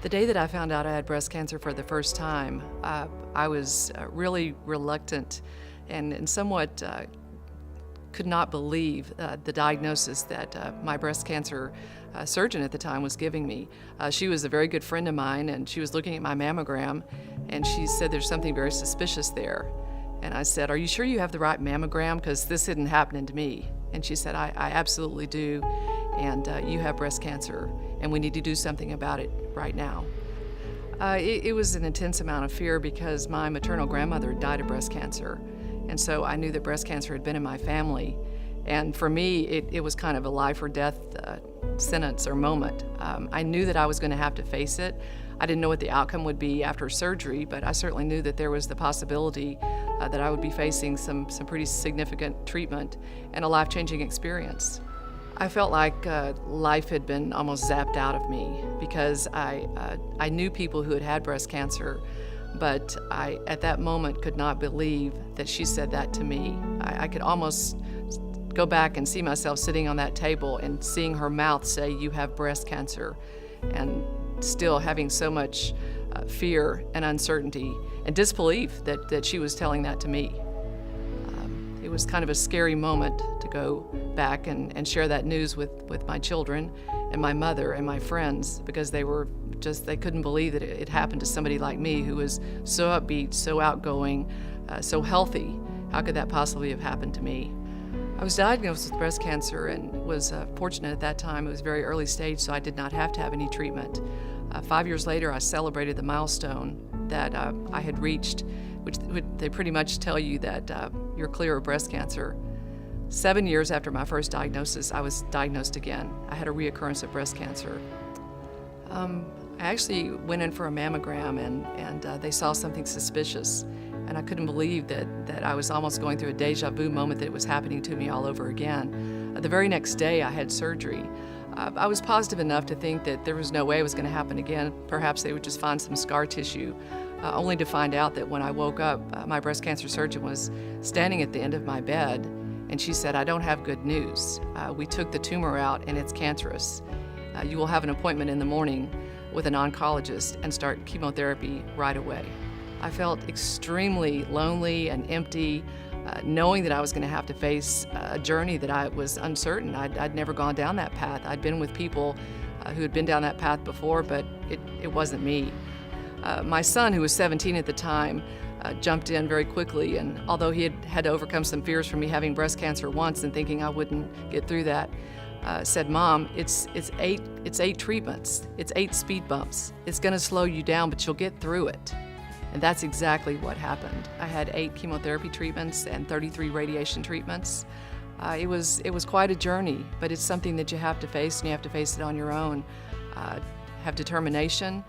The day that I found out I had breast cancer for the first time, I was really reluctant and somewhat could not believe the diagnosis that my breast cancer surgeon at the time was giving me. She was a very good friend of mine, and she was looking at my mammogram, and she said there's something very suspicious there. And I said, "Are you sure you have the right mammogram? Because this isn't happening to me." And she said, I absolutely do, and you have breast cancer, and we need to do something about it right now. It was an intense amount of fear because my maternal grandmother died of breast cancer, and so I knew that breast cancer had been in my family. And for me, it was kind of a life or death sentence or moment. I knew that I was going to have to face it. I didn't know what the outcome would be after surgery, but I certainly knew that there was the possibility that I would be facing some pretty significant treatment and a life-changing experience. I felt like life had been almost zapped out of me because I knew people who had had breast cancer, but I, at that moment, could not believe that she said that to me. I could almost go back and see myself sitting on that table and seeing her mouth say, "You have breast cancer," and still having so much fear and uncertainty and disbelief that she was telling that to me. It was kind of a scary moment to go back and share that news with my children and my mother and my friends, because they couldn't believe that it happened to somebody like me who was so upbeat, so outgoing, so healthy. How could that possibly have happened to me? I was diagnosed with breast cancer and was fortunate at that time. It was very early stage, so I did not have to have any treatment. 5 years later, I celebrated the milestone that I had reached, which they pretty much tell you that you're clear of breast cancer. 7 years after my first diagnosis, I was diagnosed again. I had a reoccurrence of breast cancer. I actually went in for a mammogram, and they saw something suspicious, and I couldn't believe that I was almost going through a deja vu moment, that it was happening to me all over again. The very next day, I had surgery. I was positive enough to think that there was no way it was going to happen again. Perhaps they would just find some scar tissue, only to find out that when I woke up, my breast cancer surgeon was standing at the end of my bed, and she said, "I don't have good news. We took the tumor out, and it's cancerous. You will have an appointment in the morning with an oncologist and start chemotherapy right away." I felt extremely lonely and empty, knowing that I was going to have to face a journey that I was uncertain. I'd never gone down that path. I'd been with people who had been down that path before, but it wasn't me. My son, who was 17 at the time, jumped in very quickly, and although he had to overcome some fears from me having breast cancer once and thinking I wouldn't get through that, said, "Mom, it's eight treatments. It's 8 speed bumps. It's going to slow you down, but you'll get through it." And that's exactly what happened. I had 8 chemotherapy treatments and 33 radiation treatments. It was quite a journey, but it's something that you have to face, and you have to face it on your own. Have determination,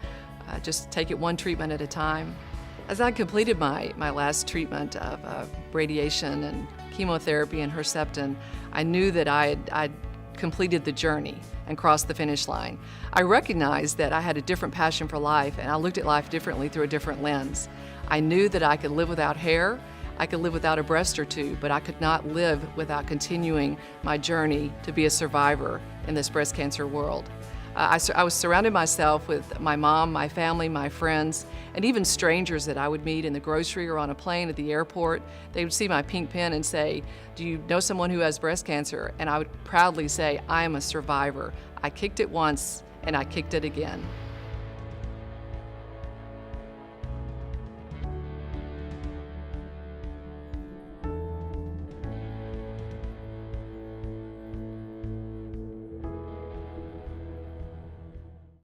just take it one treatment at a time. As I completed my last treatment of radiation and chemotherapy and Herceptin, I knew that I'd completed the journey and crossed the finish line. I recognized that I had a different passion for life, and I looked at life differently through a different lens. I knew that I could live without hair, I could live without a breast or two, but I could not live without continuing my journey to be a survivor in this breast cancer world. I was surrounded myself with my mom, my family, my friends, and even strangers that I would meet in the grocery or on a plane at the airport. They would see my pink pin and say, "Do you know someone who has breast cancer?" And I would proudly say, "I am a survivor. I kicked it once, and I kicked it again."